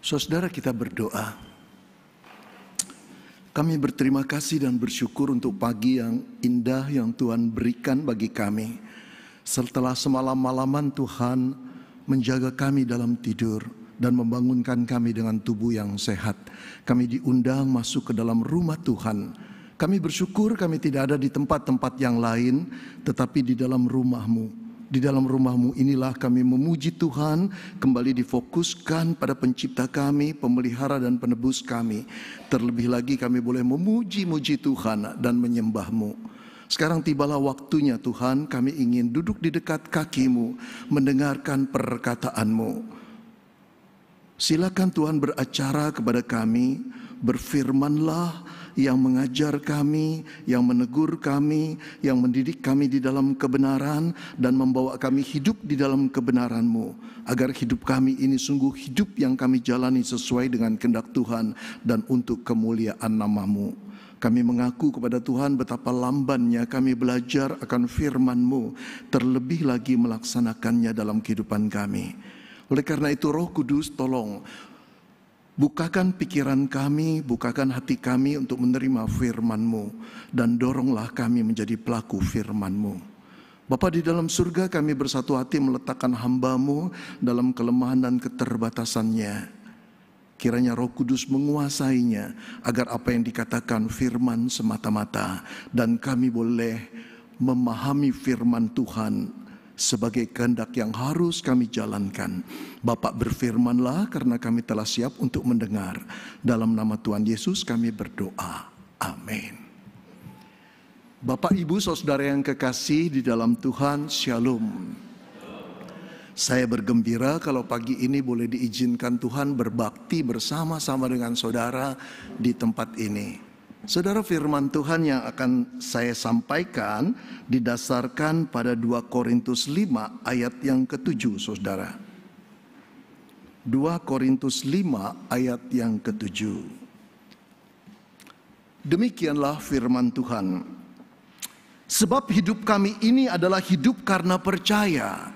Saudara, kita berdoa. Kami berterima kasih dan bersyukur untuk pagi yang indah yang Tuhan berikan bagi kami. Setelah semalam-malaman Tuhan menjaga kami dalam tidur dan membangunkan kami dengan tubuh yang sehat. Kami diundang masuk ke dalam rumah Tuhan. Kami bersyukur kami tidak ada di tempat-tempat yang lain, tetapi di dalam rumah-Mu. Di dalam rumah-Mu inilah kami memuji Tuhan, kembali difokuskan pada pencipta kami, pemelihara dan penebus kami. Terlebih lagi kami boleh memuji-muji Tuhan dan menyembah-Mu. Sekarang tibalah waktunya Tuhan, kami ingin duduk di dekat kaki-Mu, mendengarkan perkataan-Mu. Silakan Tuhan beracara kepada kami, berfirmanlah, yang mengajar kami, yang menegur kami, yang mendidik kami di dalam kebenaran, dan membawa kami hidup di dalam kebenaran-Mu, agar hidup kami ini sungguh hidup yang kami jalani sesuai dengan kehendak Tuhan dan untuk kemuliaan nama-Mu. Kami mengaku kepada Tuhan betapa lambannya kami belajar akan firman-Mu, terlebih lagi melaksanakannya dalam kehidupan kami. Oleh karena itu Roh Kudus, tolong bukakan pikiran kami, bukakan hati kami untuk menerima firman-Mu, dan doronglah kami menjadi pelaku firman-Mu. Bapa di dalam surga, kami bersatu hati meletakkan hamba-Mu dalam kelemahan dan keterbatasannya. Kiranya Roh Kudus menguasainya, agar apa yang dikatakan firman semata-mata, dan kami boleh memahami firman Tuhan sebagai kehendak yang harus kami jalankan. Bapak berfirmanlah, karena kami telah siap untuk mendengar. Dalam nama Tuhan Yesus kami berdoa. Amin. Bapak, Ibu, Saudara yang kekasih di dalam Tuhan, Shalom. Saya bergembira kalau pagi ini boleh diizinkan Tuhan berbakti bersama-sama dengan saudara di tempat ini. Saudara, firman Tuhan yang akan saya sampaikan didasarkan pada 2 Korintus 5 ayat yang ke-7, saudara. 2 Korintus 5 ayat yang ke-7. Demikianlah firman Tuhan. Sebab hidup kami ini adalah hidup karena percaya,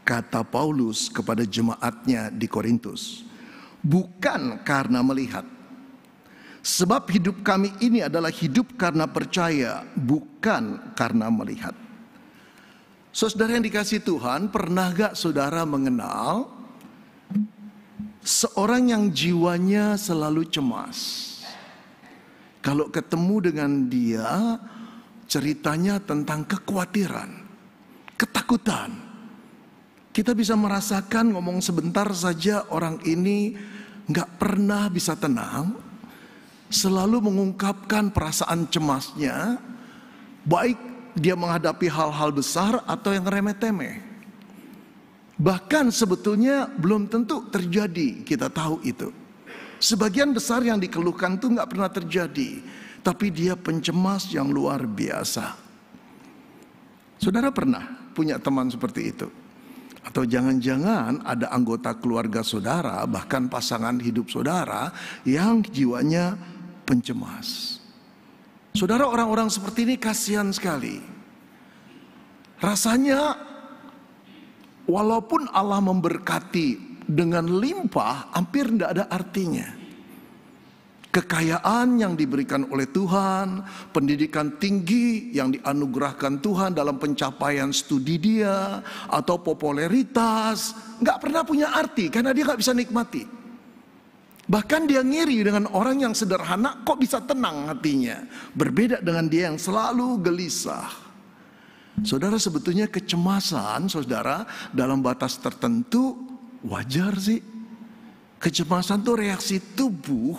kata Paulus kepada jemaatnya di Korintus, bukan karena melihat. Sebab hidup kami ini adalah hidup karena percaya, bukan karena melihat. Saudara yang dikasihi Tuhan, pernah gak saudara mengenal seorang yang jiwanya selalu cemas? Kalau ketemu dengan dia, ceritanya tentang kekhawatiran, ketakutan. Kita bisa merasakan, ngomong sebentar saja orang ini gak pernah bisa tenang, selalu mengungkapkan perasaan cemasnya, baik dia menghadapi hal-hal besar atau yang remeh-temeh. Bahkan sebetulnya belum tentu terjadi, kita tahu itu. Sebagian besar yang dikeluhkan itu nggak pernah terjadi, tapi dia pencemas yang luar biasa. Saudara pernah punya teman seperti itu? Atau jangan-jangan ada anggota keluarga saudara, bahkan pasangan hidup saudara yang jiwanya pencemas. Saudara, orang-orang seperti ini kasihan sekali. Rasanya walaupun Allah memberkati dengan limpah, hampir tidak ada artinya. Kekayaan yang diberikan oleh Tuhan, pendidikan tinggi yang dianugerahkan Tuhan dalam pencapaian studi dia, atau popularitas, nggak pernah punya arti karena dia nggak bisa nikmati. Bahkan dia ngiri dengan orang yang sederhana kok bisa tenang hatinya, berbeda dengan dia yang selalu gelisah. Saudara, sebetulnya kecemasan saudara dalam batas tertentu wajar sih. Kecemasan itu reaksi tubuh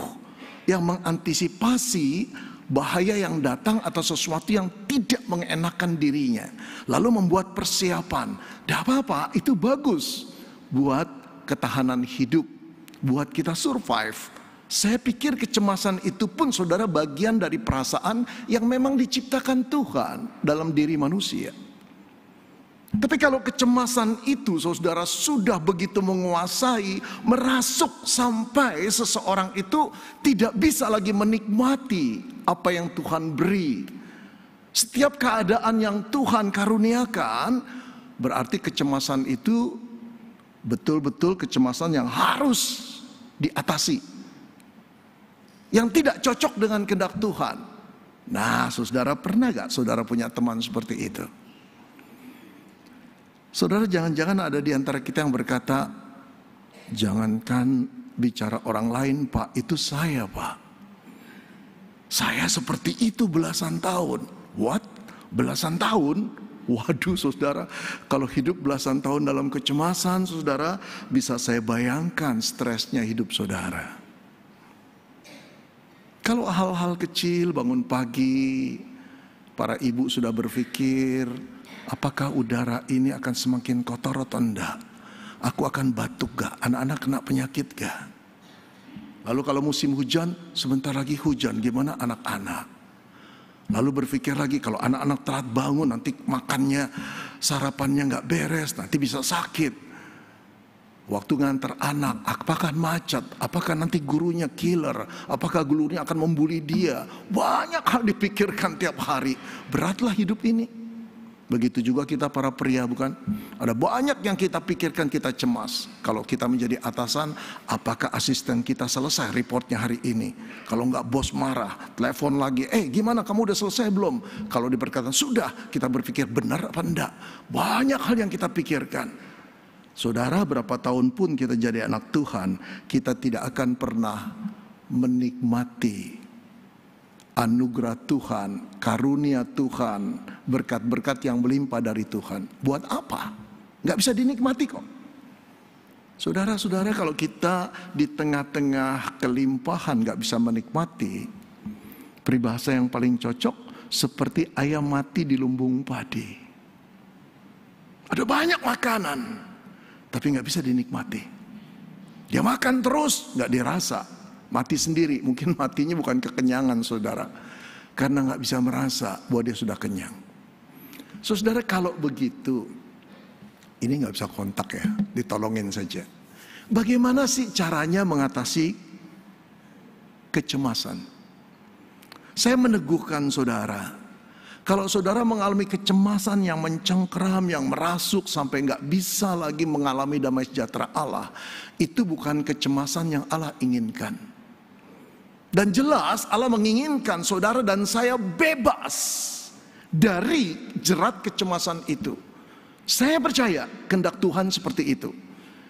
yang mengantisipasi bahaya yang datang atau sesuatu yang tidak mengenakan dirinya, lalu membuat persiapan. Tidak apa-apa, itu bagus buat ketahanan hidup, buat kita survive. Saya pikir kecemasan itu pun saudara bagian dari perasaan yang memang diciptakan Tuhan dalam diri manusia. Tapi kalau kecemasan itu saudara sudah begitu menguasai, merasuk sampai seseorang itu tidak bisa lagi menikmati apa yang Tuhan beri. Setiap keadaan yang Tuhan karuniakan, berarti kecemasan itu betul-betul kecemasan yang harus diatasi. Yang tidak cocok dengan kehendak Tuhan. Nah, saudara pernah gak saudara punya teman seperti itu? Saudara, jangan-jangan ada di antara kita yang berkata, jangankan bicara orang lain, Pak, itu saya, Pak. Saya seperti itu belasan tahun. What? Belasan tahun? Waduh, saudara, kalau hidup belasan tahun dalam kecemasan, saudara, bisa saya bayangkan stresnya hidup saudara. Kalau hal-hal kecil, bangun pagi, para ibu sudah berpikir, apakah udara ini akan semakin kotor atau enggak? Aku akan batuk gak? Anak-anak kena penyakit gak? Lalu kalau musim hujan, sebentar lagi hujan, gimana anak-anak? Lalu berpikir lagi, kalau anak-anak telat bangun, nanti makannya, sarapannya gak beres, nanti bisa sakit. Waktu ngantar anak, apakah macet? Apakah nanti gurunya killer? Apakah gurunya akan membuli dia? Banyak hal dipikirkan tiap hari. Beratlah hidup ini. Begitu juga kita para pria, bukan? Ada banyak yang kita pikirkan, kita cemas. Kalau kita menjadi atasan, apakah asisten kita selesai reportnya hari ini? Kalau enggak, bos marah, telepon lagi, gimana, kamu udah selesai belum? Kalau diberkata sudah, kita berpikir benar apa enggak? Banyak hal yang kita pikirkan. Saudara, berapa tahun pun kita jadi anak Tuhan, kita tidak akan pernah menikmati anugerah Tuhan, karunia Tuhan, berkat-berkat yang melimpah dari Tuhan. Buat apa? Gak bisa dinikmati kok. Saudara-saudara, kalau kita di tengah-tengah kelimpahan gak bisa menikmati, peribahasa yang paling cocok seperti ayam mati di lumbung padi. Ada banyak makanan, tapi gak bisa dinikmati. Dia makan terus, gak dirasa. Mati sendiri, mungkin matinya bukan kekenyangan saudara, karena gak bisa merasa bahwa dia sudah kenyang. Saudara, kalau begitu, ini gak bisa kontak ya, ditolongin saja. Bagaimana sih caranya mengatasi kecemasan? Saya meneguhkan saudara, kalau saudara mengalami kecemasan yang mencengkeram, yang merasuk sampai gak bisa lagi mengalami damai sejahtera Allah, itu bukan kecemasan yang Allah inginkan. Dan jelas Allah menginginkan saudara dan saya bebas dari jerat kecemasan itu. Saya percaya kehendak Tuhan seperti itu.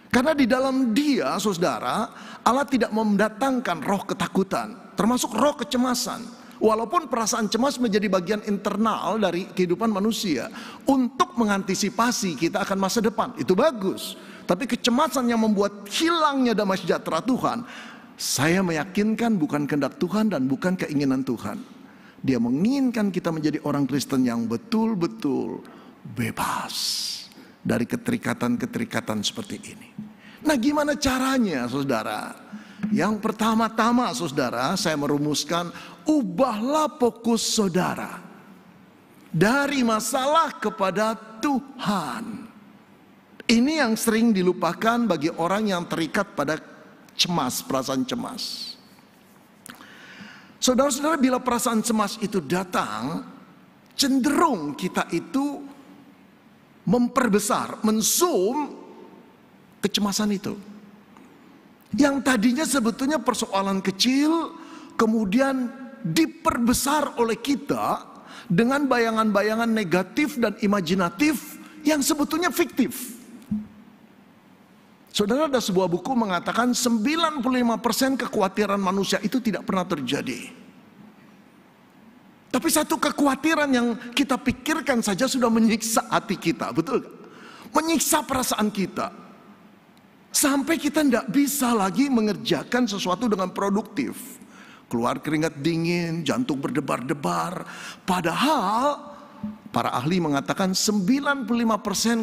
Karena di dalam Dia, saudara, Allah tidak mendatangkan roh ketakutan, termasuk roh kecemasan. Walaupun perasaan cemas menjadi bagian internal dari kehidupan manusia untuk mengantisipasi kita akan masa depan, itu bagus. Tapi kecemasan yang membuat hilangnya damai sejahtera Tuhan, saya meyakinkan bukan kehendak Tuhan dan bukan keinginan Tuhan. Dia menginginkan kita menjadi orang Kristen yang betul-betul bebas dari keterikatan-keterikatan seperti ini. Nah, gimana caranya, saudara? Yang pertama-tama, saudara, saya merumuskan, ubahlah fokus saudara dari masalah kepada Tuhan. Ini yang sering dilupakan bagi orang yang terikat pada cemas, perasaan cemas. Saudara-saudara, bila perasaan cemas itu datang, cenderung kita itu memperbesar, menzoom kecemasan itu. Yang tadinya sebetulnya persoalan kecil, kemudian diperbesar oleh kita dengan bayangan-bayangan negatif dan imajinatif yang sebetulnya fiktif. Saudara, ada sebuah buku mengatakan 95% kekhawatiran manusia itu tidak pernah terjadi. Tapi satu kekhawatiran yang kita pikirkan saja sudah menyiksa hati kita, betul gak? Menyiksa perasaan kita. Sampai kita tidak bisa lagi mengerjakan sesuatu dengan produktif. Keluar keringat dingin, jantung berdebar-debar. Padahal para ahli mengatakan 95%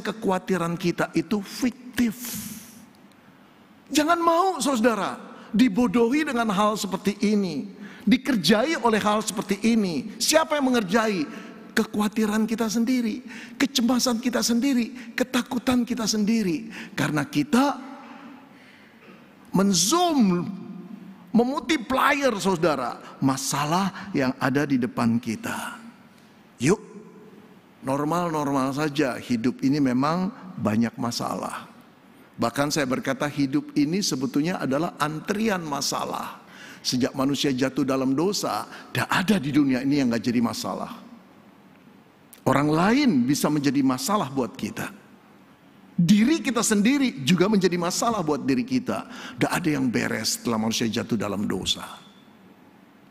kekhawatiran kita itu fiktif. Jangan mau, saudara, dibodohi dengan hal seperti ini, dikerjai oleh hal seperti ini. Siapa yang mengerjai? Kekhawatiran kita sendiri, kecemasan kita sendiri, ketakutan kita sendiri. Karena kita menzoom, memultiplier, saudara, masalah yang ada di depan kita. Yuk, normal-normal saja, hidup ini memang banyak masalah. Bahkan saya berkata hidup ini sebetulnya adalah antrian masalah. Sejak manusia jatuh dalam dosa, tidak ada di dunia ini yang gak jadi masalah. Orang lain bisa menjadi masalah buat kita. Diri kita sendiri juga menjadi masalah buat diri kita. Tidak ada yang beres setelah manusia jatuh dalam dosa.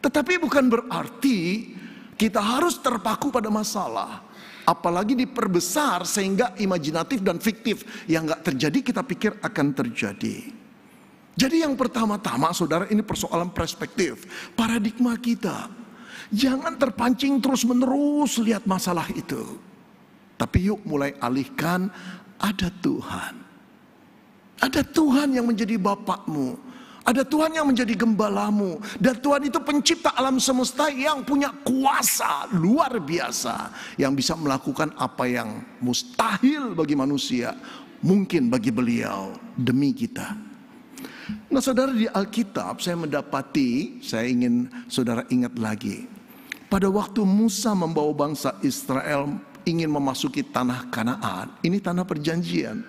Tetapi bukan berarti kita harus terpaku pada masalah. Apalagi diperbesar sehingga imajinatif dan fiktif. Yang gak terjadi kita pikir akan terjadi. Jadi yang pertama-tama saudara, ini persoalan perspektif, paradigma kita. Jangan terpancing terus-menerus lihat masalah itu. Tapi yuk mulai alihkan, ada Tuhan. Ada Tuhan yang menjadi bapakmu. Ada Tuhan yang menjadi gembalamu. Dan Tuhan itu pencipta alam semesta yang punya kuasa luar biasa. Yang bisa melakukan apa yang mustahil bagi manusia, mungkin bagi beliau demi kita. Nah saudara, di Alkitab saya mendapati, saya ingin saudara ingat lagi. Pada waktu Musa membawa bangsa Israel ingin memasuki tanah Kanaan. Ini tanah perjanjian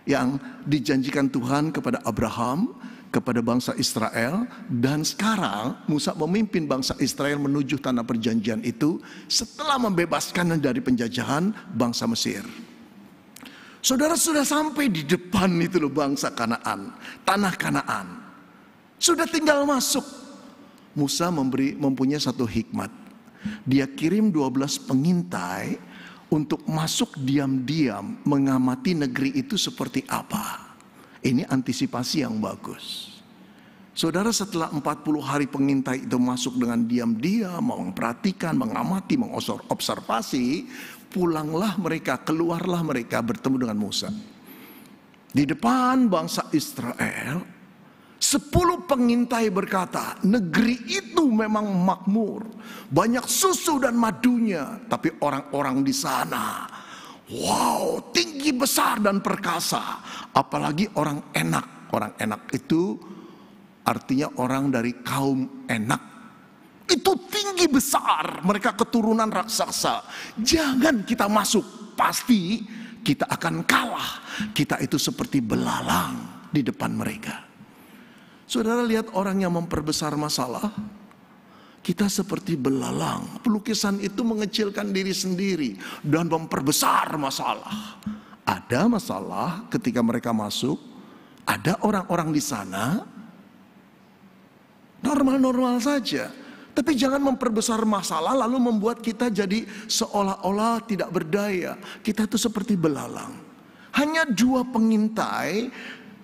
yang dijanjikan Tuhan kepada Abraham, kepada bangsa Israel. Dan sekarang Musa memimpin bangsa Israel menuju tanah perjanjian itu setelah membebaskan dari penjajahan bangsa Mesir. Saudara sudah sampai di depan itu loh, bangsa Kanaan, tanah Kanaan. Sudah tinggal masuk. Musa mempunyai satu hikmat. Dia kirim 12 pengintai untuk masuk diam-diam mengamati negeri itu seperti apa. Ini antisipasi yang bagus. Saudara, setelah 40 hari pengintai itu masuk dengan diam-diam, memperhatikan, mengamati, mengobservasi, pulanglah mereka, keluarlah mereka bertemu dengan Musa. Di depan bangsa Israel, 10 pengintai berkata, negeri itu memang makmur, banyak susu dan madunya, tapi orang-orang di sana, wow, tinggi besar dan perkasa, apalagi orang enak. Orang enak itu artinya orang dari kaum enak. Itu tinggi besar, mereka keturunan raksasa. Jangan kita masuk, pasti kita akan kalah. Kita itu seperti belalang di depan mereka. Saudara lihat orang yang memperbesar masalah, kita seperti belalang. Pelukisan itu mengecilkan diri sendiri dan memperbesar masalah. Ada masalah ketika mereka masuk, ada orang-orang di sana, normal-normal saja. Tapi jangan memperbesar masalah lalu membuat kita jadi seolah-olah tidak berdaya. Kita itu seperti belalang. Hanya 2 pengintai,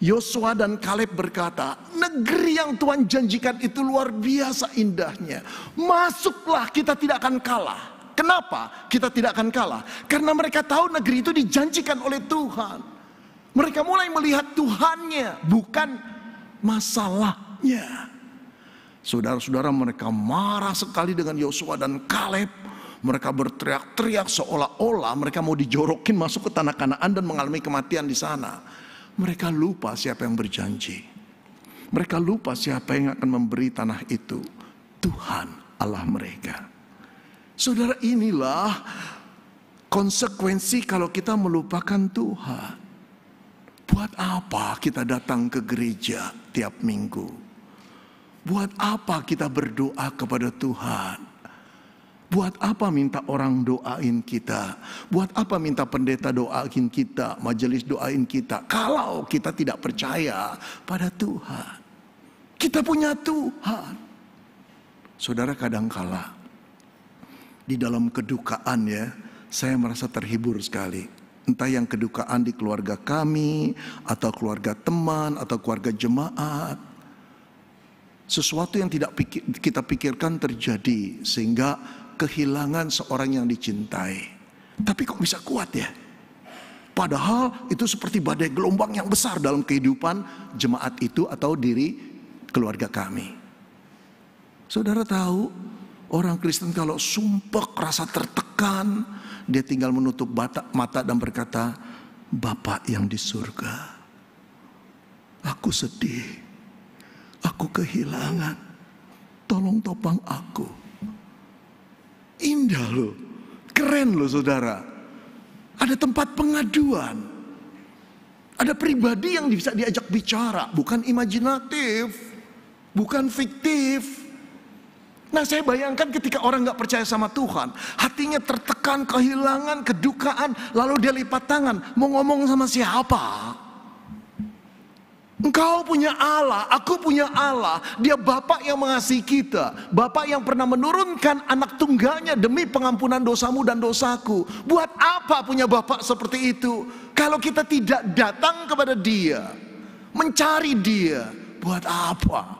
Yosua dan Kaleb berkata, negeri yang Tuhan janjikan itu luar biasa indahnya. Masuklah, kita tidak akan kalah. Kenapa kita tidak akan kalah? Karena mereka tahu negeri itu dijanjikan oleh Tuhan. Mereka mulai melihat Tuhannya, bukan masalahnya. Saudara-saudara, mereka marah sekali dengan Yosua dan Kaleb. Mereka berteriak-teriak seolah-olah mereka mau dijorokin masuk ke tanah Kanaan dan mengalami kematian di sana. Mereka lupa siapa yang berjanji. Mereka lupa siapa yang akan memberi tanah itu. Tuhan Allah mereka. Saudara, inilah konsekuensi kalau kita melupakan Tuhan. Buat apa kita datang ke gereja tiap minggu? Buat apa kita berdoa kepada Tuhan? Buat apa minta orang doain kita? Buat apa minta pendeta doain kita, majelis doain kita, kalau kita tidak percaya pada Tuhan? Kita punya Tuhan. Saudara, kadangkala di dalam kedukaan ya, saya merasa terhibur sekali. Entah yang kedukaan di keluarga kami, atau keluarga teman, atau keluarga jemaat. Sesuatu yang tidak kita pikirkan terjadi sehingga kehilangan seorang yang dicintai. Tapi kok bisa kuat ya? Padahal itu seperti badai gelombang yang besar dalam kehidupan jemaat itu atau diri keluarga kami. Saudara tahu, orang Kristen kalau sumpek, rasa tertekan, dia tinggal menutup mata dan berkata, Bapa yang di surga, aku sedih. Aku kehilangan, tolong topang aku. Indah loh, keren loh saudara. Ada tempat pengaduan. Ada pribadi yang bisa diajak bicara, bukan imajinatif, bukan fiktif. Nah, saya bayangkan ketika orang gak percaya sama Tuhan, hatinya tertekan, kehilangan, kedukaan, lalu dia lipat tangan, mau ngomong sama siapa? Engkau punya Allah, aku punya Allah. Dia Bapa yang mengasihi kita, Bapa yang pernah menurunkan anak tunggalnya demi pengampunan dosamu dan dosaku. Buat apa punya Bapa seperti itu kalau kita tidak datang kepada Dia, mencari Dia? Buat apa?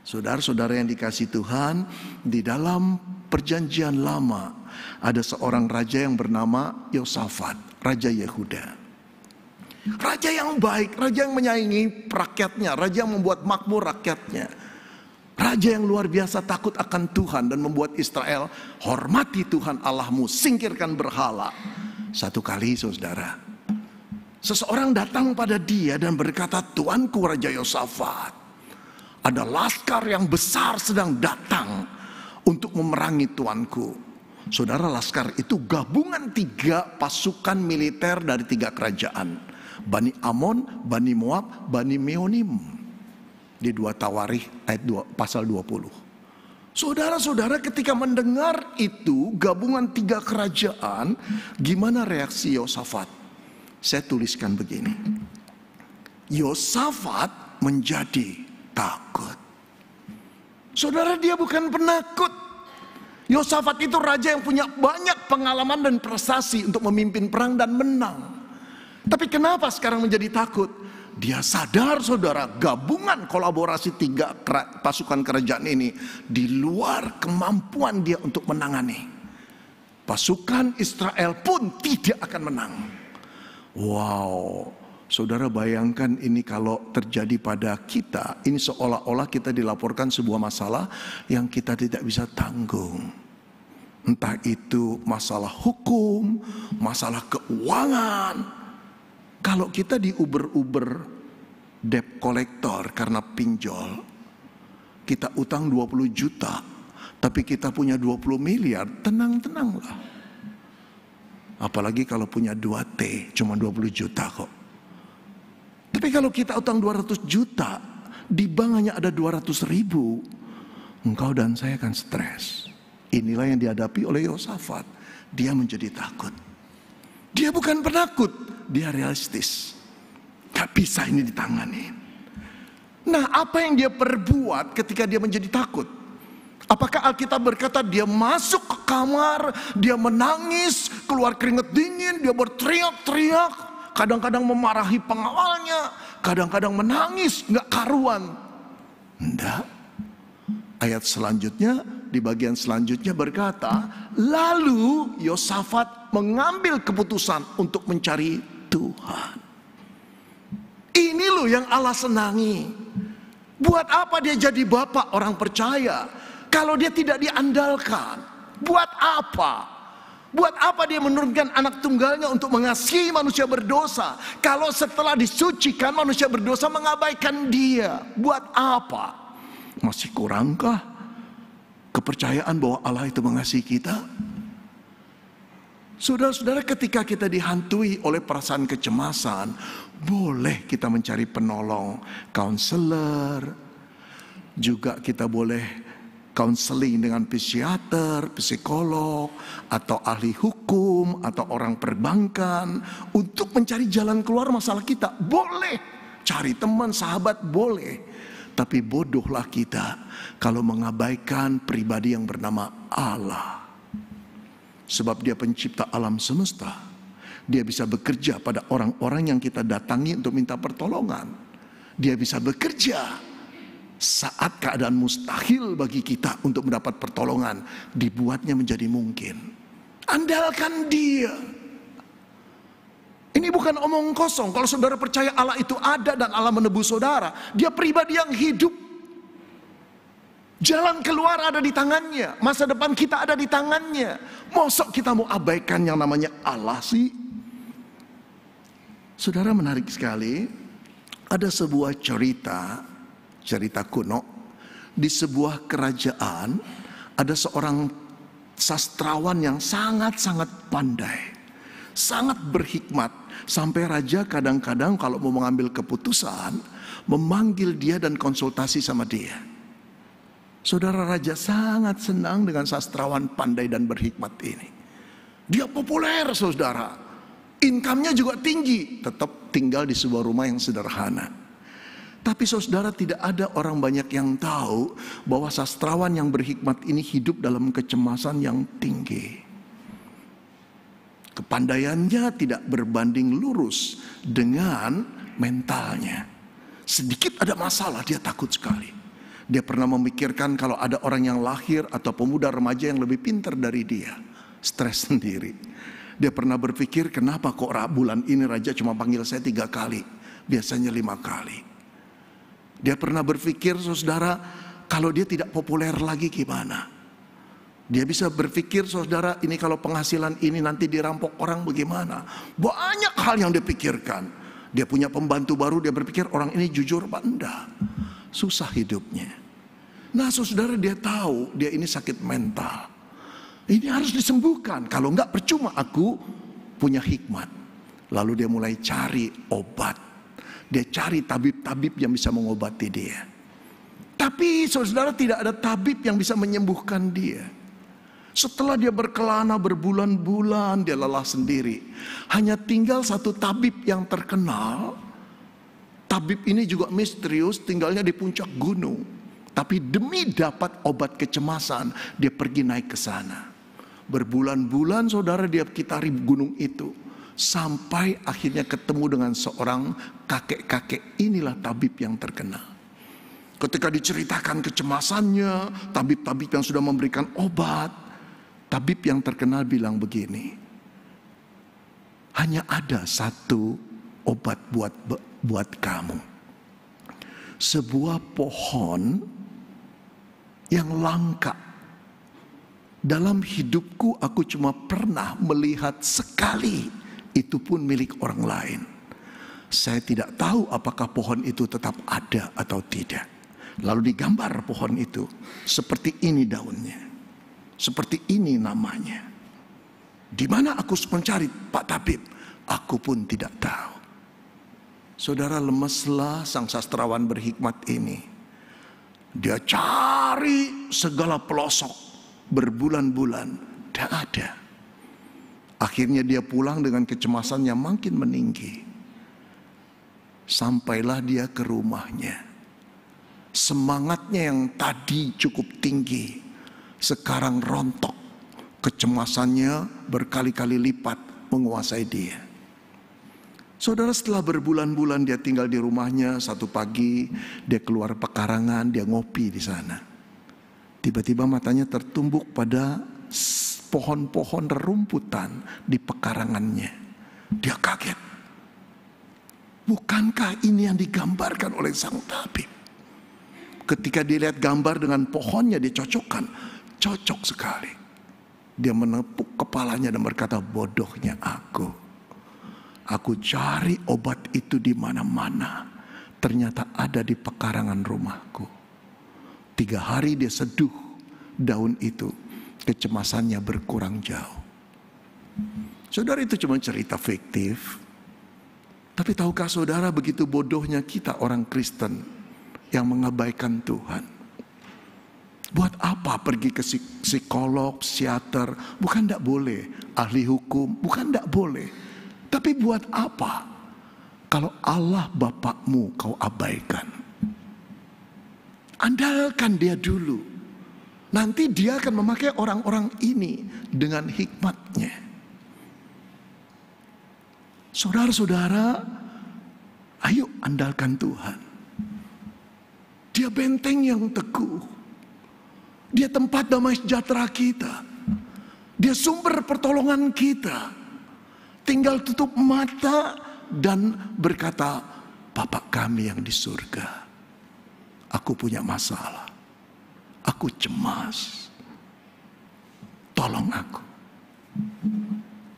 Saudara-saudara yang dikasihi Tuhan, di dalam perjanjian lama ada seorang raja yang bernama Yosafat, Raja Yehuda. Raja yang baik, raja yang menyayangi rakyatnya, raja yang membuat makmur rakyatnya. Raja yang luar biasa takut akan Tuhan dan membuat Israel hormati Tuhan Allahmu, singkirkan berhala. Satu kali saudara, seseorang datang pada dia dan berkata, "Tuanku Raja Yosafat, ada laskar yang besar sedang datang untuk memerangi tuanku." Saudara, laskar itu gabungan 3 pasukan militer dari 3 kerajaan. Bani Amon, Bani Moab, Bani Meonim. Di 2 Tawarikh ayat 2, pasal 20. Saudara-saudara, ketika mendengar itu gabungan 3 kerajaan, gimana reaksi Yosafat? Saya tuliskan begini. Yosafat menjadi takut. Saudara, dia bukan penakut. Yosafat itu raja yang punya banyak pengalaman dan prestasi untuk memimpin perang dan menang. Tapi kenapa sekarang menjadi takut? Dia sadar, saudara, gabungan kolaborasi 3 pasukan kerajaan ini di luar kemampuan dia untuk menangani. Pasukan Israel pun tidak akan menang. Wow, saudara, bayangkan ini kalau terjadi pada kita. Ini seolah-olah kita dilaporkan sebuah masalah yang kita tidak bisa tanggung. Entah itu masalah hukum, masalah keuangan. Kalau kita diuber-uber debt collector karena pinjol, kita utang 20 juta, tapi kita punya 20 miliar, tenang-tenanglah. Apalagi kalau punya 2T, cuma 20 juta kok. Tapi kalau kita utang 200 juta, di bank hanya ada 200 ribu, engkau dan saya akan stres. Inilah yang dihadapi oleh Yosafat. Dia menjadi takut. Dia bukan penakut, dia realistis. Gak bisa ini ditangani. Nah, apa yang dia perbuat ketika dia menjadi takut? Apakah Alkitab berkata dia masuk ke kamar, dia menangis, keluar keringat dingin, dia berteriak-teriak, kadang-kadang memarahi pengawalnya, kadang-kadang menangis, gak karuan? Enggak. Ayat selanjutnya, di bagian selanjutnya berkata, lalu Yosafat mengambil keputusan untuk mencari Tuhan. Ini loh yang Allah senangi. Buat apa dia jadi bapak orang percaya kalau dia tidak diandalkan? Buat apa? Buat apa dia menurunkan anak tunggalnya untuk mengasihi manusia berdosa kalau setelah disucikan manusia berdosa mengabaikan dia? Buat apa? Masih kurangkah kepercayaan bahwa Allah itu mengasihi kita? Saudara-saudara, ketika kita dihantui oleh perasaan kecemasan, boleh kita mencari penolong, counselor. Juga kita boleh counseling dengan psikiater, psikolog, atau ahli hukum, atau orang perbankan untuk mencari jalan keluar masalah kita. Boleh cari teman, sahabat, boleh. Tapi bodohlah kita kalau mengabaikan pribadi yang bernama Allah. Sebab dia pencipta alam semesta. Dia bisa bekerja pada orang-orang yang kita datangi untuk minta pertolongan. Dia bisa bekerja saat keadaan mustahil bagi kita untuk mendapat pertolongan, dibuatnya menjadi mungkin. Andalkan dia. Ini bukan omong kosong. Kalau saudara percaya Allah itu ada dan Allah menebus saudara, dia pribadi yang hidup. Jalan keluar ada di tangannya, masa depan kita ada di tangannya. Mosok kita mau abaikan yang namanya Allah sih? Saudara, menarik sekali. Ada sebuah cerita kuno. Di sebuah kerajaan ada seorang sastrawan yang sangat-sangat pandai. sangat berhikmat. Sampai raja kadang-kadang kalau mau mengambil keputusan, memanggil dia dan konsultasi sama dia. Saudara, raja sangat senang dengan sastrawan pandai dan berhikmat ini. Dia populer, saudara. Income-nya juga tinggi. Tetap tinggal di sebuah rumah yang sederhana. Tapi saudara, tidak ada orang banyak yang tahu bahwa sastrawan yang berhikmat ini hidup dalam kecemasan yang tinggi. Kepandaiannya tidak berbanding lurus dengan mentalnya. Sedikit ada masalah, dia takut sekali. Dia pernah memikirkan kalau ada orang yang lahir atau pemuda remaja yang lebih pintar dari dia. Stres sendiri. Dia pernah berpikir, kenapa kok bulan ini raja cuma panggil saya 3 kali, biasanya 5 kali. Dia pernah berpikir, saudara, kalau dia tidak populer lagi gimana? Dia bisa berpikir, saudara, ini kalau penghasilan ini nanti dirampok orang bagaimana? Banyak hal yang dia pikirkan. Dia punya pembantu baru, dia berpikir orang ini jujur apa enggak. Susah hidupnya. Nah, saudara, dia tahu dia ini sakit mental. Ini harus disembuhkan. Kalau enggak percuma aku punya hikmat. Lalu dia mulai cari obat. Dia cari tabib-tabib yang bisa mengobati dia. Tapi saudara, tidak ada tabib yang bisa menyembuhkan dia. Setelah dia berkelana berbulan-bulan, dia lelah sendiri. Hanya tinggal satu tabib yang terkenal. Tabib ini juga misterius, tinggalnya di puncak gunung. Tapi demi dapat obat kecemasan, dia pergi naik ke sana. Berbulan-bulan saudara dia kitari gunung itu. Sampai akhirnya ketemu dengan seorang kakek-kakek. Inilah tabib yang terkenal. Ketika diceritakan kecemasannya, tabib-tabib yang sudah memberikan obat, tabib yang terkenal bilang begini, hanya ada satu obat buat kamu. Sebuah pohon yang langka. Dalam hidupku aku cuma pernah melihat sekali, itu pun milik orang lain. Saya tidak tahu apakah pohon itu tetap ada atau tidak. Lalu digambar pohon itu, seperti ini daunnya, seperti ini namanya. Di mana aku mencari Pak Tabib? Aku pun tidak tahu. Saudara, lemeslah sang sastrawan berhikmat ini. Dia cari segala pelosok berbulan-bulan, tidak ada. Akhirnya dia pulang dengan kecemasan yang makin meninggi. Sampailah dia ke rumahnya. Semangatnya yang tadi cukup tinggi, sekarang rontok. Kecemasannya berkali-kali lipat menguasai dia. Saudara, setelah berbulan-bulan dia tinggal di rumahnya, satu pagi dia keluar pekarangan, dia ngopi di sana. Tiba-tiba matanya tertumbuk pada pohon-pohon rerumputan di pekarangannya. Dia kaget. Bukankah ini yang digambarkan oleh sang tabib? Ketika dilihat gambar dengan pohonnya dicocokkan, cocok sekali. Dia menepuk kepalanya dan berkata, bodohnya aku. Aku cari obat itu di mana-mana. Ternyata ada di pekarangan rumahku. 3 hari dia seduh daun itu. Kecemasannya berkurang jauh. Saudara, itu cuma cerita fiktif. Tapi tahukah saudara, begitu bodohnya kita orang Kristen yang mengabaikan Tuhan. Buat apa pergi ke psikolog, psikiater? Bukan tidak boleh. Ahli hukum, bukan tidak boleh. Tapi buat apa kalau Allah Bapakmu kau abaikan? Andalkan dia dulu. Nanti dia akan memakai orang-orang ini dengan hikmatnya. Saudara-saudara, ayo andalkan Tuhan. Dia benteng yang teguh. Dia tempat damai sejahtera kita. Dia sumber pertolongan kita. Tinggal tutup mata dan berkata, Bapa kami yang di surga. Aku punya masalah. Aku cemas. Tolong aku.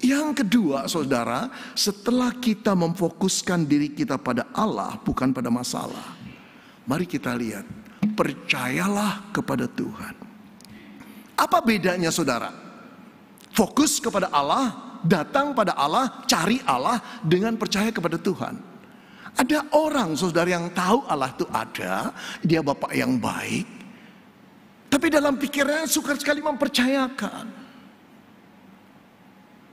Yang kedua, saudara, setelah kita memfokuskan diri kita pada Allah, bukan pada masalah. Mari kita lihat. Percayalah kepada Tuhan. Apa bedanya, saudara? Fokus kepada Allah datang pada Allah, cari Allah dengan percaya kepada Tuhan. Ada orang saudara yang tahu Allah itu ada, dia Bapak yang baik, tapi dalam pikirannya sukar sekali mempercayakan.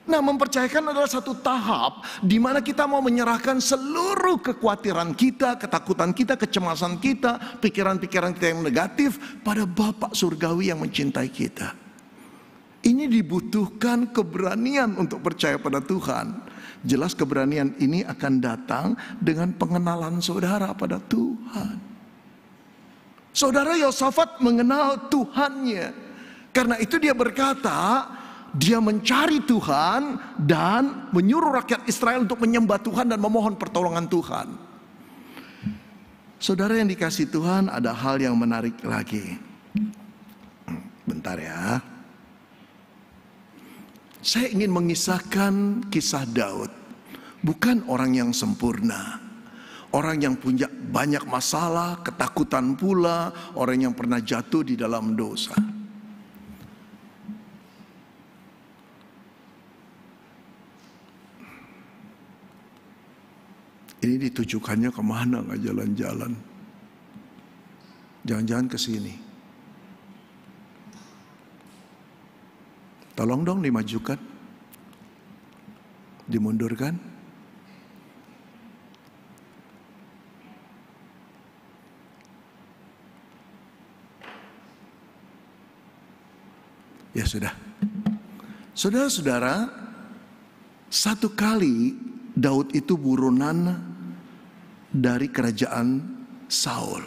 Nah, mempercayakan adalah satu tahap di mana kita mau menyerahkan seluruh kekhawatiran kita, ketakutan kita, kecemasan kita, pikiran-pikiran kita yang negatif pada Bapa surgawi yang mencintai kita. Ini dibutuhkan keberanian untuk percaya pada Tuhan. Jelas keberanian ini akan datang dengan pengenalan saudara pada Tuhan. Saudara Yosafat mengenal Tuhannya. Karena itu dia berkata, dia mencari Tuhan dan menyuruh rakyat Israel untuk menyembah Tuhan dan memohon pertolongan Tuhan. Saudara yang dikasihi Tuhan, ada hal yang menarik lagi. Bentar ya. Saya ingin mengisahkan kisah Daud. Bukan orang yang sempurna, orang yang punya banyak masalah, ketakutan pula, orang yang pernah jatuh di dalam dosa. Ini ditujukannya kemana, nggak jalan-jalan? Jangan-jangan ke sini. Tolong dong dimajukan, dimundurkan. Ya sudah. Saudara-saudara, satu kali Daud itu buronan dari kerajaan Saul.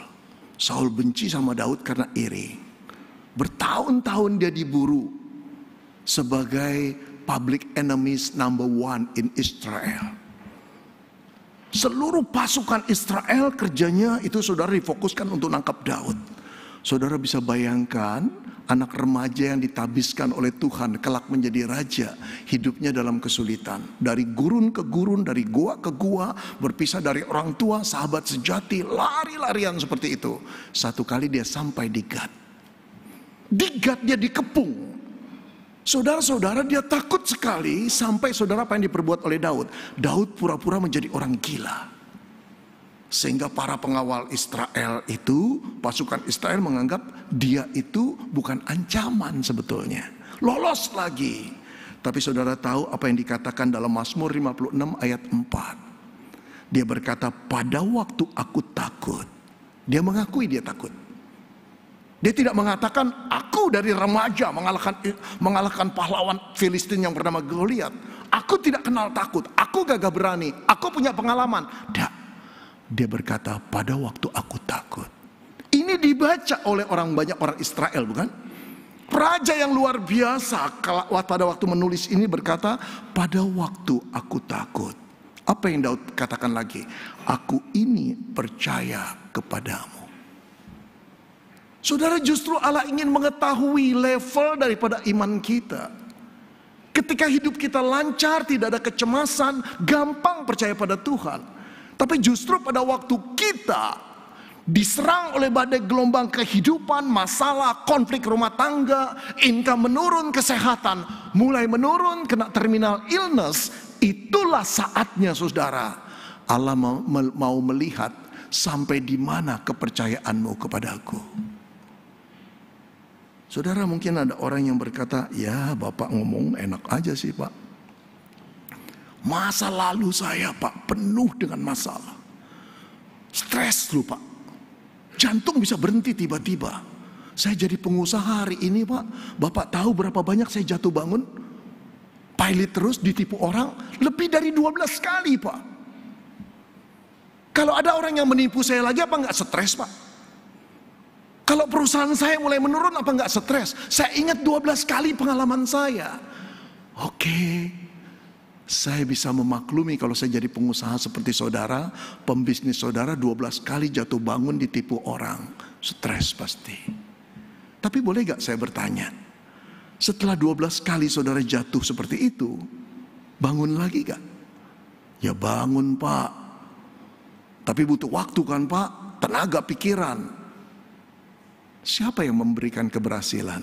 Saul benci sama Daud karena iri. Bertahun-tahun dia diburu sebagai public enemies number one in Israel. Seluruh pasukan Israel kerjanya itu saudara difokuskan untuk nangkap Daud. Saudara bisa bayangkan anak remaja yang ditabiskan oleh Tuhan kelak menjadi raja, hidupnya dalam kesulitan. Dari gurun ke gurun, dari gua ke gua, berpisah dari orang tua, sahabat sejati, lari-larian seperti itu. Satu kali dia sampai di Gad. Di Gad dia dikepung. Saudara-saudara, dia takut sekali sampai saudara apa yang diperbuat oleh Daud. Daud pura-pura menjadi orang gila. Sehingga para pengawal Israel itu, pasukan Israel menganggap dia itu bukan ancaman sebetulnya. Lolos lagi. Tapi saudara tahu apa yang dikatakan dalam Mazmur 56 ayat 4. Dia berkata, pada waktu aku takut. Dia mengakui dia takut. Dia tidak mengatakan, aku dari remaja mengalahkan pahlawan Filistin yang bernama Goliat. Aku tidak kenal takut, aku gagah berani, aku punya pengalaman. Dia berkata, pada waktu aku takut. Ini dibaca oleh banyak orang Israel, bukan? Raja yang luar biasa pada waktu menulis ini berkata, pada waktu aku takut. Apa yang Daud katakan lagi? Aku ini percaya kepadamu. Saudara, justru Allah ingin mengetahui level daripada iman kita. Ketika hidup kita lancar, tidak ada kecemasan, gampang percaya pada Tuhan. Tapi justru pada waktu kita diserang oleh badai gelombang kehidupan, masalah, konflik rumah tangga, income menurun, kesehatan mulai menurun, kena terminal illness, itulah saatnya saudara Allah mau melihat sampai di mana kepercayaanmu kepadaku. Saudara, mungkin ada orang yang berkata, ya Bapak ngomong enak aja sih Pak. Masa lalu saya Pak penuh dengan masalah. Stres loh Pak. Jantung bisa berhenti tiba-tiba. Saya jadi pengusaha hari ini Pak. Bapak tahu berapa banyak saya jatuh bangun? Pilot terus, ditipu orang. Lebih dari 12 kali Pak. Kalau ada orang yang menipu saya lagi, apa enggak stres Pak? Kalau perusahaan saya mulai menurun, apa enggak stres? Saya ingat 12 kali pengalaman saya. Oke. Saya bisa memaklumi kalau saya jadi pengusaha seperti saudara, pembisnis saudara 12 kali jatuh bangun ditipu orang. Stres pasti. Tapi boleh gak saya bertanya, setelah 12 kali saudara jatuh seperti itu, bangun lagi gak? Ya bangun Pak. Tapi butuh waktu kan Pak, tenaga pikiran. Siapa yang memberikan keberhasilan?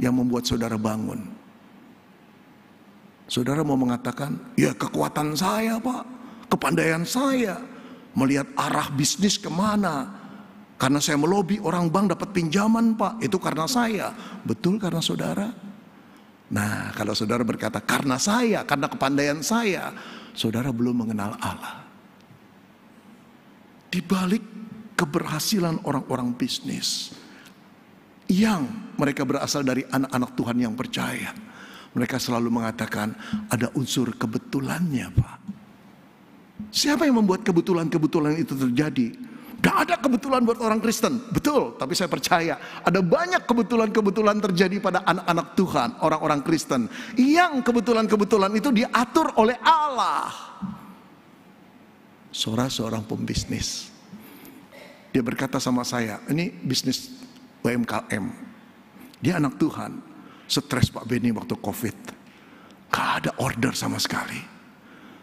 Yang membuat saudara bangun? Saudara mau mengatakan, ya kekuatan saya Pak, kepandaian saya, melihat arah bisnis kemana. Karena saya melobi orang bank dapat pinjaman Pak, itu karena saya. Betul karena saudara? Nah, kalau saudara berkata karena saya, karena kepandaian saya, saudara belum mengenal Allah. Di balik keberhasilan orang-orang bisnis yang mereka berasal dari anak-anak Tuhan yang percaya, mereka selalu mengatakan ada unsur kebetulannya Pak. Siapa yang membuat kebetulan-kebetulan itu terjadi? Tidak ada kebetulan buat orang Kristen, betul. Tapi saya percaya ada banyak kebetulan-kebetulan terjadi pada anak-anak Tuhan, orang-orang Kristen, yang kebetulan-kebetulan itu diatur oleh Allah. Seorang pembisnis, dia berkata sama saya, ini bisnis UMKM, dia anak Tuhan. Stres Pak Benny waktu COVID, gak ada order sama sekali.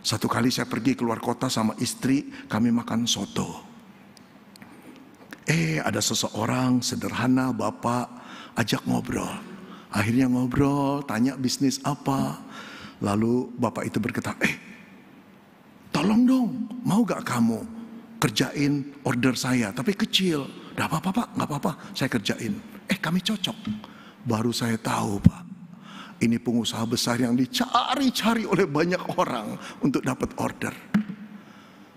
Satu kali saya pergi keluar kota sama istri, kami makan soto. Ada seseorang sederhana, bapak ajak ngobrol. Akhirnya ngobrol, tanya bisnis apa. Lalu bapak itu berkata, tolong dong, mau gak kamu kerjain order saya, tapi kecil. Gak apa-apa Pak, gak apa-apa, saya kerjain. Kami cocok. Baru saya tahu Pak, ini pengusaha besar yang dicari-cari oleh banyak orang untuk dapat order.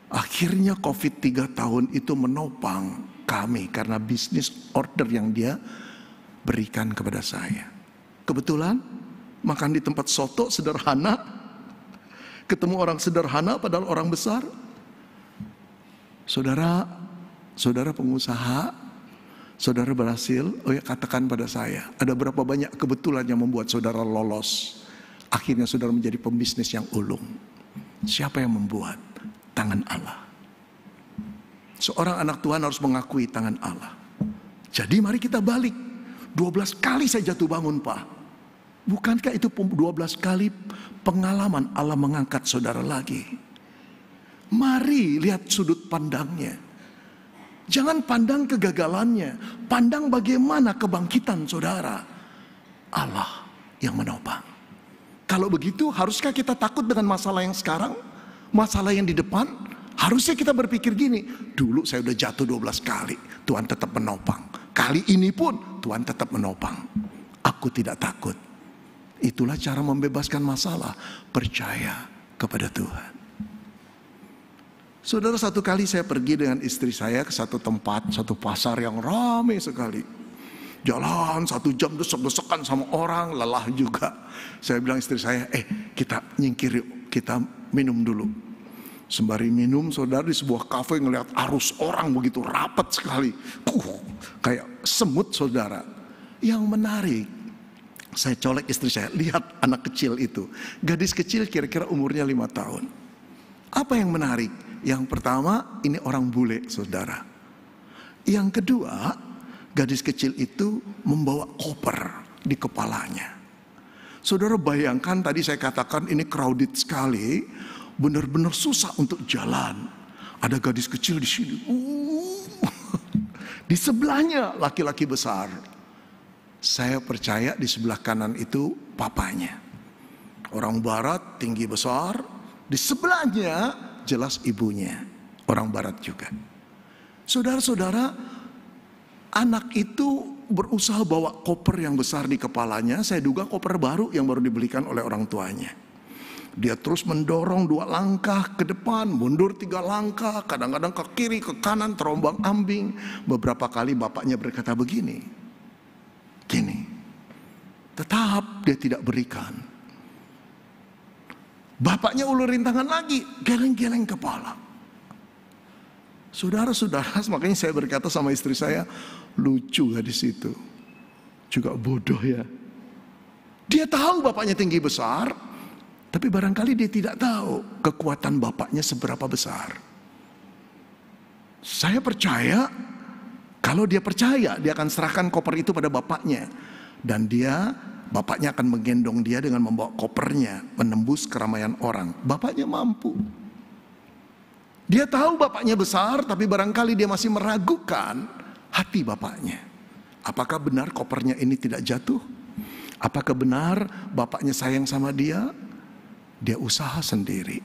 Akhirnya COVID 3 tahun itu menopang kami karena bisnis order yang dia berikan kepada saya. Kebetulan makan di tempat soto sederhana, ketemu orang sederhana padahal orang besar. Saudara pengusaha, saudara berhasil, katakan pada saya, ada berapa banyak kebetulan yang membuat saudara lolos. Akhirnya saudara menjadi pembisnis yang ulung. Siapa yang membuat? Tangan Allah. Seorang anak Tuhan harus mengakui tangan Allah. Jadi mari kita balik. 12 kali saya jatuh bangun Pak. Bukankah itu 12 kali pengalaman Allah mengangkat saudara lagi? Mari lihat sudut pandangnya. Jangan pandang kegagalannya, pandang bagaimana kebangkitan saudara. Allah yang menopang. Kalau begitu, haruskah kita takut dengan masalah yang sekarang? Masalah yang di depan? Harusnya kita berpikir gini, dulu saya udah jatuh 12 kali, Tuhan tetap menopang. Kali ini pun Tuhan tetap menopang. Aku tidak takut. Itulah cara membebaskan masalah, percaya kepada Tuhan. Saudara, satu kali saya pergi dengan istri saya ke satu tempat, satu pasar yang ramai sekali. Jalan 1 jam desek-desekan sama orang, lelah juga. Saya bilang istri saya, kita nyingkir yuk, kita minum dulu. Sembari minum, saudara, di sebuah kafe ngelihat arus orang begitu rapat sekali. Kayak semut saudara. Yang menarik, saya colek istri saya, lihat anak kecil itu. Gadis kecil kira-kira umurnya 5 tahun. Apa yang menarik? Yang pertama, ini orang bule, saudara. Yang kedua, gadis kecil itu membawa koper di kepalanya. Saudara bayangkan, tadi saya katakan ini crowded sekali, benar-benar susah untuk jalan. Ada gadis kecil di sini. Di sebelahnya laki-laki besar. Saya percaya di sebelah kanan itu papanya. Orang barat, tinggi besar. Di sebelahnya jelas ibunya, orang barat juga. Saudara-saudara, anak itu berusaha bawa koper yang besar di kepalanya. Saya duga koper baru yang baru dibelikan oleh orang tuanya. Dia terus mendorong 2 langkah ke depan, mundur 3 langkah, kadang-kadang ke kiri, ke kanan, terombang ambing. Beberapa kali bapaknya berkata begini, tetap dia tidak berikan. Bapaknya ulurin tangan lagi, geleng-geleng kepala. Saudara-saudara, makanya saya berkata sama istri saya, lucu gadis itu. Juga bodoh ya. Dia tahu bapaknya tinggi besar, tapi barangkali dia tidak tahu kekuatan bapaknya seberapa besar. Saya percaya, kalau dia percaya, dia akan serahkan koper itu pada bapaknya. Dan bapaknya akan menggendong dia dengan membawa kopernya, menembus keramaian orang. Bapaknya mampu. Dia tahu bapaknya besar, tapi barangkali dia masih meragukan hati bapaknya. Apakah benar kopernya ini tidak jatuh? Apakah benar bapaknya sayang sama dia? dia usaha sendiri.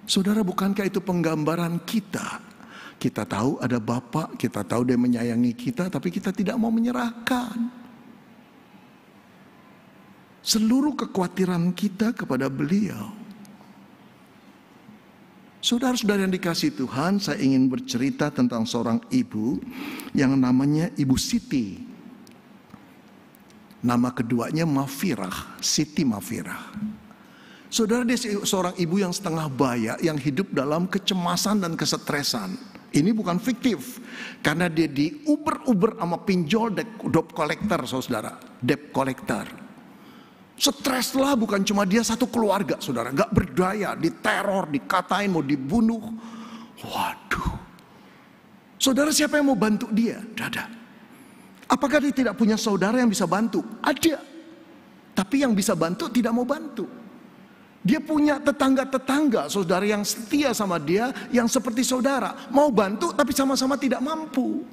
Saudara, bukankah itu penggambaran kita? Kita tahu ada Bapa, kita tahu Dia menyayangi kita, tapi kita tidak mau menyerahkan seluruh kekhawatiran kita kepada Beliau. Saudara-saudara yang dikasihi Tuhan, saya ingin bercerita tentang seorang ibu yang namanya Ibu Siti. Nama keduanya Mafirah, Siti Mafirah. Saudara, dia seorang ibu yang setengah baya, yang hidup dalam kecemasan dan kesetresan. Ini bukan fiktif, karena dia diuber-uber sama pinjol debt collector, saudara, debt collector. Stres lah, bukan cuma dia, satu keluarga, saudara, gak berdaya, diteror, dikatain mau dibunuh. Waduh, saudara, siapa yang mau bantu dia? Tidak ada. Apakah dia tidak punya saudara yang bisa bantu? Ada, tapi yang bisa bantu tidak mau bantu. Dia punya tetangga-tetangga, saudara, yang setia sama dia, yang seperti saudara, mau bantu tapi sama-sama tidak mampu.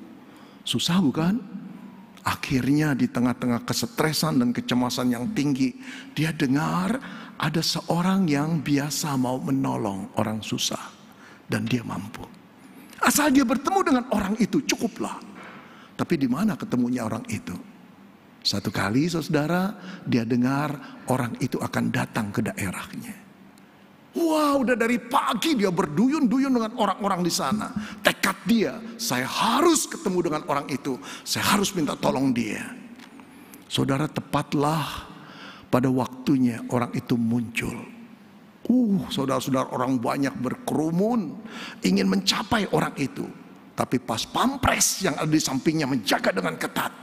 Susah bukan? Akhirnya di tengah-tengah kesetresan dan kecemasan yang tinggi, dia dengar ada seorang yang biasa mau menolong orang susah, dan dia mampu. Asal dia bertemu dengan orang itu, cukuplah. Tapi di mana ketemunya orang itu? Satu kali, saudara, dia dengar orang itu akan datang ke daerahnya. Wah, udah dari pagi dia berduyun-duyun dengan orang-orang di sana. Tekad dia, saya harus ketemu dengan orang itu. Saya harus minta tolong dia. Saudara, tepatlah pada waktunya orang itu muncul. Saudara-saudara, orang banyak berkerumun ingin mencapai orang itu. Tapi pas pampres yang ada di sampingnya menjaga dengan ketat.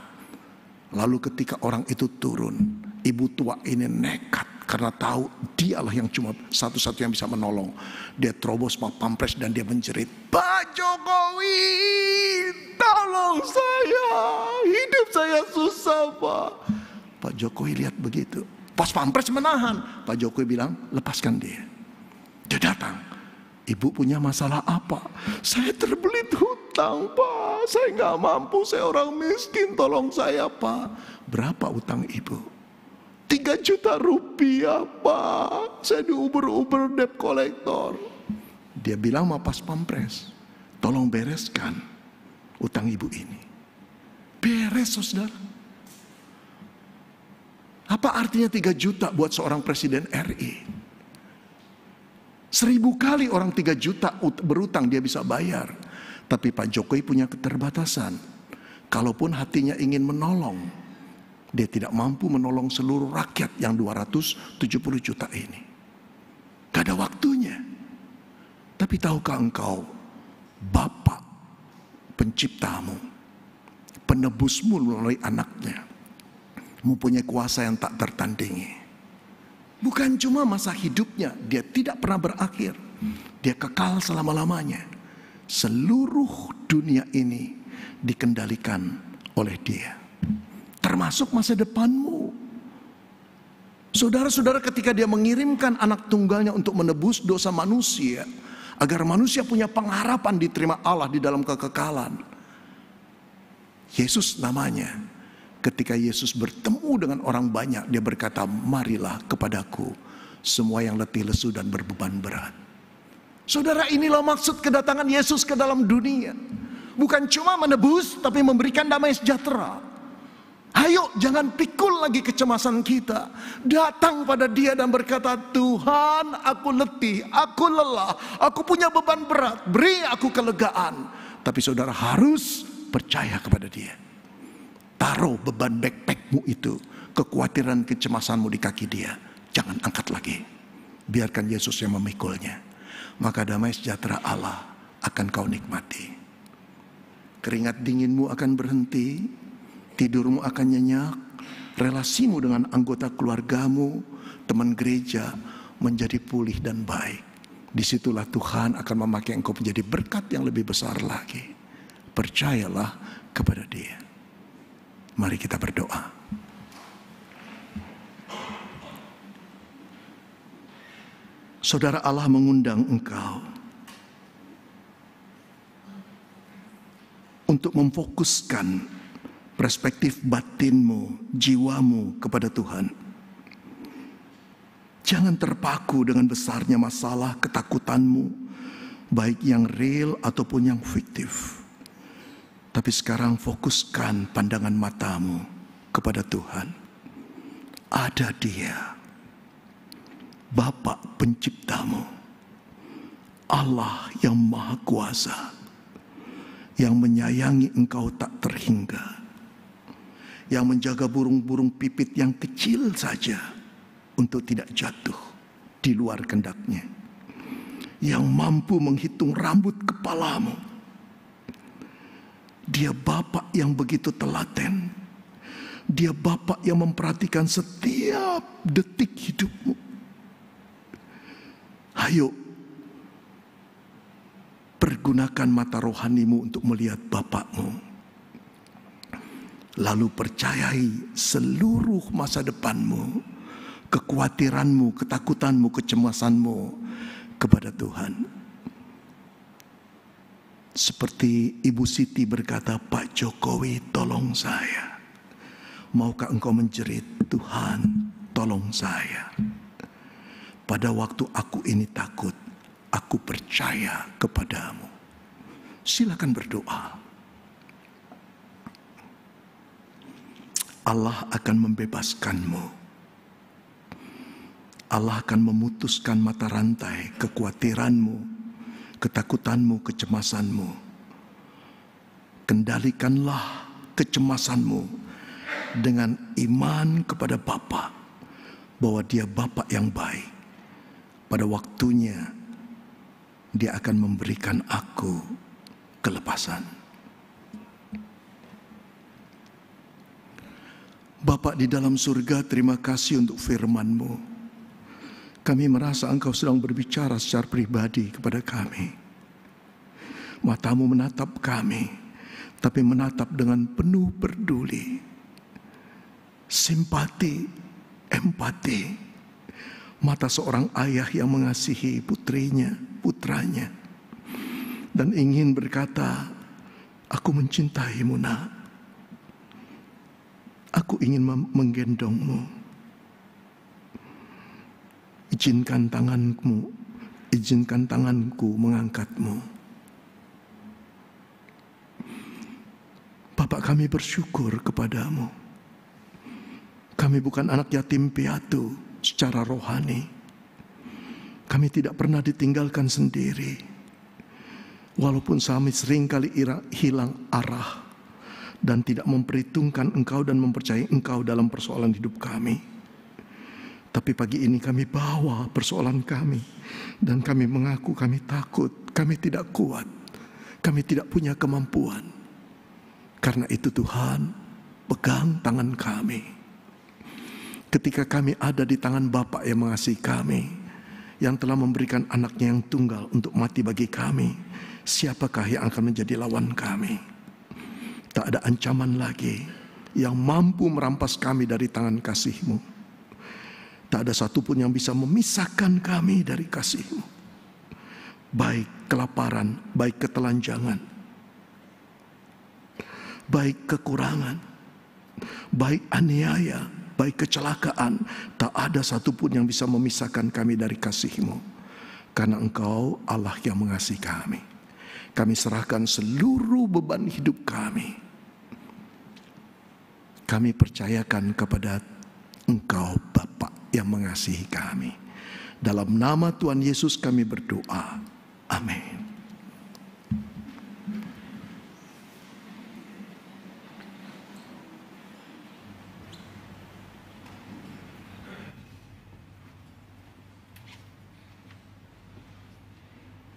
Lalu ketika orang itu turun, ibu tua ini nekat karena tahu dialah yang cuma satu-satu yang bisa menolong. Dia terobos pampres dan dia menjerit, "Pak Jokowi, tolong saya, hidup saya susah, Pak." Pak Jokowi lihat begitu, pas pampres menahan. Pak Jokowi bilang, "Lepaskan dia." Dia datang, "Ibu punya masalah apa?" "Saya terbelit hutang, Pak. Saya nggak mampu, saya orang miskin, tolong saya, Pak." "Berapa utang ibu?" 3 juta rupiah, Pak. Saya diuber-uber debt collector." Dia bilang sama pas pampres, "Tolong bereskan utang ibu ini." Beres, saudara. Apa artinya 3 juta buat seorang presiden RI? 1000 kali orang 3 juta berutang dia bisa bayar. Tapi Pak Jokowi punya keterbatasan. Kalaupun hatinya ingin menolong, dia tidak mampu menolong seluruh rakyat yang 270 juta ini. Gak ada waktunya. Tapi tahukah engkau, Bapa penciptamu, penebusmu melalui anaknya, mempunyai kuasa yang tak tertandingi. Bukan cuma masa hidupnya, dia tidak pernah berakhir. Dia kekal selama-lamanya. Seluruh dunia ini dikendalikan oleh Dia, termasuk masa depanmu. Saudara-saudara, ketika Dia mengirimkan anak tunggalnya untuk menebus dosa manusia, agar manusia punya pengharapan diterima Allah di dalam kekekalan, Yesus namanya. Ketika Yesus bertemu dengan orang banyak, Dia berkata, "Marilah kepadaku semua yang letih lesu dan berbeban berat." Saudara, inilah maksud kedatangan Yesus ke dalam dunia. Bukan cuma menebus, tapi memberikan damai sejahtera. Ayo, jangan pikul lagi kecemasan kita. Datang pada Dia dan berkata, "Tuhan, aku letih, aku lelah, aku punya beban berat, beri aku kelegaan." Tapi saudara harus percaya kepada Dia. Taruh beban backpackmu itu, kekhawatiran kecemasanmu di kaki Dia. Jangan angkat lagi. Biarkan Yesus yang memikulnya. Maka damai sejahtera Allah akan kau nikmati. Keringat dinginmu akan berhenti, tidurmu akan nyenyak, relasimu dengan anggota keluargamu, teman gereja menjadi pulih dan baik. Disitulah Tuhan akan memakai engkau menjadi berkat yang lebih besar lagi. Percayalah kepada Dia. Mari kita berdoa. Saudara, Allah mengundang engkau untuk memfokuskan perspektif batinmu, jiwamu kepada Tuhan. Jangan terpaku dengan besarnya masalah ketakutanmu, baik yang real ataupun yang fiktif. Tapi sekarang fokuskan pandangan matamu kepada Tuhan. Ada Dia, Bapa penciptamu, Allah yang Maha Kuasa, yang menyayangi engkau tak terhingga, yang menjaga burung-burung pipit yang kecil saja untuk tidak jatuh di luar kehendaknya, yang mampu menghitung rambut kepalamu. Dia Bapa yang begitu telaten. Dia Bapa yang memperhatikan setiap detik hidupmu. Ayo, pergunakan mata rohanimu untuk melihat Bapakmu. Lalu percayai seluruh masa depanmu, kekhawatiranmu, ketakutanmu, kecemasanmu kepada Tuhan. Seperti Ibu Siti berkata, Pak Jokowi tolong saya. Maukah engkau menjerit, Tuhan tolong saya. Pada waktu aku ini takut, aku percaya kepadamu. Silakan berdoa. Allah akan membebaskanmu. Allah akan memutuskan mata rantai kekhawatiranmu, ketakutanmu, kecemasanmu. Kendalikanlah kecemasanmu dengan iman kepada Bapa, bahwa Dia Bapa yang baik. Pada waktunya Dia akan memberikan aku kelepasan. Bapa di dalam surga, terima kasih untuk firman-Mu. Kami merasa Engkau sedang berbicara secara pribadi kepada kami. Matamu menatap kami, tapi menatap dengan penuh peduli, simpati, empati. Mata seorang ayah yang mengasihi putranya, dan ingin berkata, aku mencintaimu nak. Aku ingin menggendongmu. Izinkan tanganku mengangkatmu. Bapak, kami bersyukur kepadamu. Kami bukan anak yatim piatu secara rohani. Kami tidak pernah ditinggalkan sendiri. Walaupun kami seringkali hilang arah dan tidak memperhitungkan Engkau dan mempercayai Engkau dalam persoalan hidup kami. Tapi pagi ini kami bawa persoalan kami, dan kami mengaku kami takut, kami tidak kuat, kami tidak punya kemampuan. Karena itu Tuhan, pegang tangan kami. Ketika kami ada di tangan Bapa yang mengasihi kami, yang telah memberikan anaknya yang tunggal untuk mati bagi kami, siapakah yang akan menjadi lawan kami? Tak ada ancaman lagi yang mampu merampas kami dari tangan kasih-Mu. Tak ada satupun yang bisa memisahkan kami dari kasih-Mu. Baik kelaparan, baik ketelanjangan, baik kekurangan, baik aniaya, baik kecelakaan. Tak ada satupun yang bisa memisahkan kami dari kasih-Mu. Karena Engkau Allah yang mengasihi kami. Kami serahkan seluruh beban hidup kami. Kami percayakan kepada Engkau Bapa yang mengasihi kami. Dalam nama Tuhan Yesus kami berdoa.